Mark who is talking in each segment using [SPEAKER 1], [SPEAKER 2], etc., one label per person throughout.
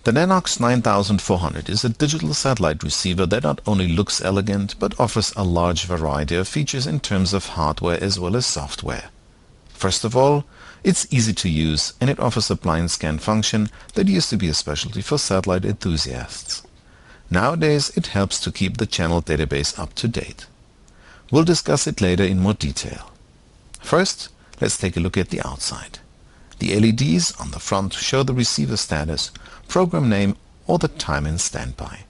[SPEAKER 1] The Nanoxx 9400 is a digital satellite receiver that not only looks elegant but offers a large variety of features in terms of hardware as well as software. First of all, it's easy to use and it offers a blind scan function that used to be a specialty for satellite enthusiasts. Nowadays it helps to keep the channel database up to date. We'll discuss it later in more detail. First, let's take a look at the outside. The LEDs on the front show the receiver status, program name or the time in standby.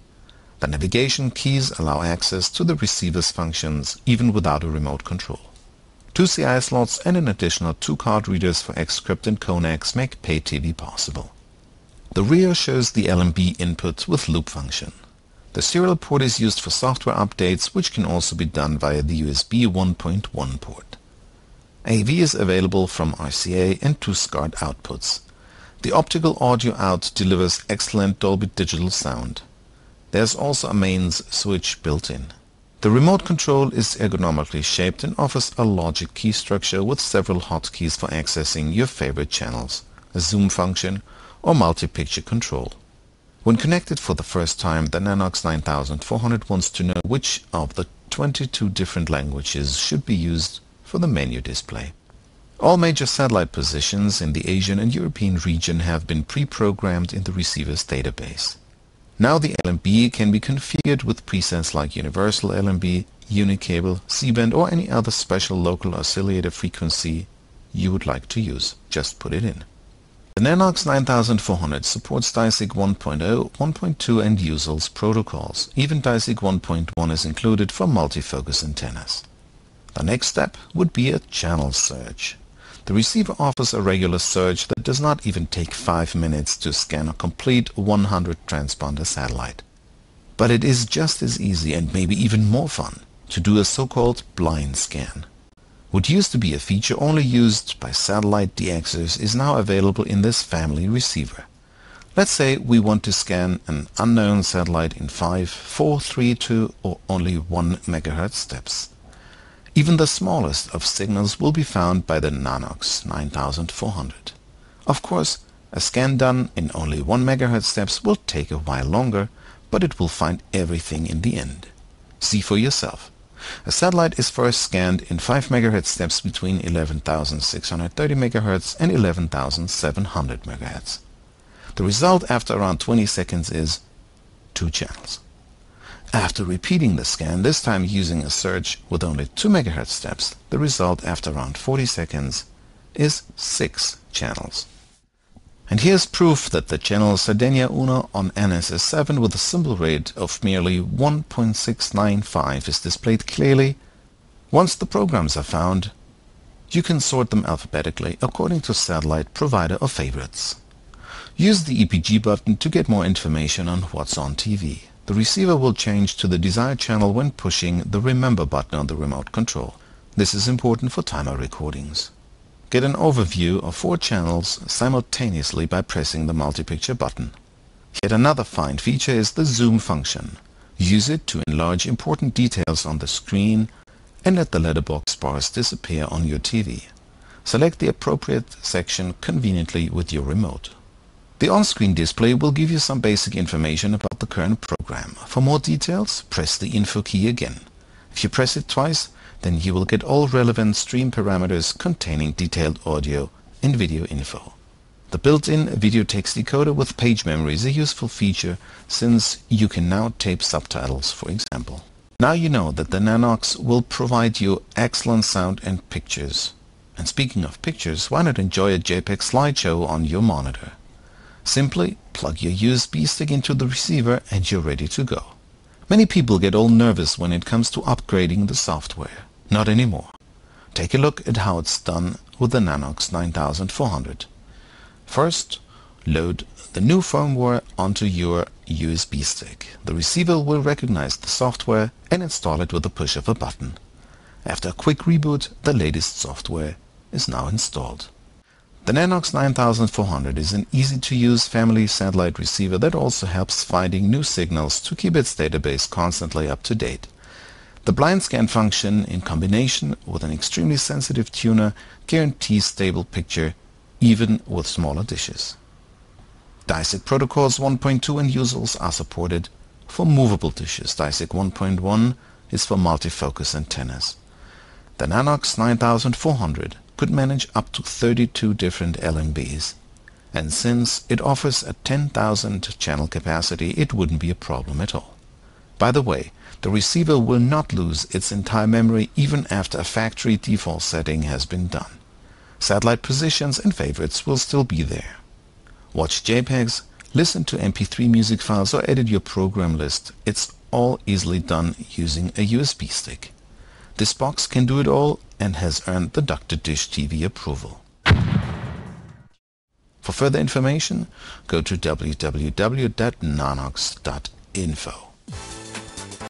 [SPEAKER 1] The navigation keys allow access to the receiver's functions even without a remote control. 2 CI slots and an additional 2 card readers for Xscript and Conax make pay TV possible. The rear shows the LMB input with loop function. The serial port is used for software updates, which can also be done via the USB 1.1 port. AV is available from RCA and 2 SCART outputs. The optical audio out delivers excellent Dolby Digital sound. There's also a mains switch built in. The remote control is ergonomically shaped and offers a logic key structure with several hotkeys for accessing your favorite channels, a zoom function, or multi-picture control. When connected for the first time, the Nanoxx 9400 wants to know which of the 22 different languages should be used for the menu display. All major satellite positions in the Asian and European region have been pre-programmed in the receiver's database. Now the LMB can be configured with presets like Universal LMB, Unicable, C-band or any other special local oscillator frequency you would like to use. Just put it in. The Nanoxx 9400 supports DISIC 1.0, 1.2 and USELS protocols. Even DISIC 1.1 is included for multifocus antennas. The next step would be a channel search. The receiver offers a regular search that does not even take 5 minutes to scan a complete 100 transponder satellite. But it is just as easy and maybe even more fun to do a so-called blind scan. What used to be a feature only used by satellite DXers is now available in this family receiver. Let's say we want to scan an unknown satellite in 5, 4, 3, 2 or only 1 MHz steps. Even the smallest of signals will be found by the Nanoxx 9400. Of course, a scan done in only 1 MHz steps will take a while longer, but it will find everything in the end. See for yourself. A satellite is first scanned in 5 MHz steps between 11,630 MHz and 11,700 MHz. The result after around 20 seconds is 2 channels. After repeating the scan, this time using a search with only 2 MHz steps, the result after around 40 seconds is 6 channels. And here's proof that the channel Sardinia Una on NSS7 with a symbol rate of merely 1.695 is displayed clearly. Once the programs are found, you can sort them alphabetically according to satellite provider or favorites. Use the EPG button to get more information on what's on TV. The receiver will change to the desired channel when pushing the Remember button on the remote control. This is important for timer recordings. Get an overview of 4 channels simultaneously by pressing the multi-picture button. Yet another fine feature is the zoom function. Use it to enlarge important details on the screen and let the letterbox bars disappear on your TV. Select the appropriate section conveniently with your remote. The on-screen display will give you some basic information about the current program. For more details, press the info key again. If you press it twice, then you will get all relevant stream parameters containing detailed audio and video info. The built-in video text decoder with page memory is a useful feature since you can now tape subtitles, for example. Now you know that the Nanoxx will provide you excellent sound and pictures. And speaking of pictures, why not enjoy a JPEG slideshow on your monitor? Simply plug your USB stick into the receiver and you're ready to go. Many people get all nervous when it comes to upgrading the software. Not anymore. Take a look at how it's done with the Nanoxx 9400. First, load the new firmware onto your USB stick. The receiver will recognize the software and install it with the push of a button. After a quick reboot, the latest software is now installed. The Nanoxx 9400 is an easy-to-use family satellite receiver that also helps finding new signals to keep its database constantly up to date. The blind scan function, in combination with an extremely sensitive tuner, guarantees stable picture even with smaller dishes. DISIC protocols 1.2 and users are supported. For movable dishes, DISIC 1.1 is for multifocus antennas. The Nanoxx 9400 could manage up to 32 different LMBs, and since it offers a 10,000 channel capacity, it wouldn't be a problem at all. By the way, the receiver will not lose its entire memory even after a factory default setting has been done. Satellite positions and favorites will still be there. Watch JPEGs, listen to MP3 music files, or edit your program list. It's all easily done using a USB stick. This box can do it all and has earned the Dr. Dish TV approval. For further information, go to www.nanoxx.info.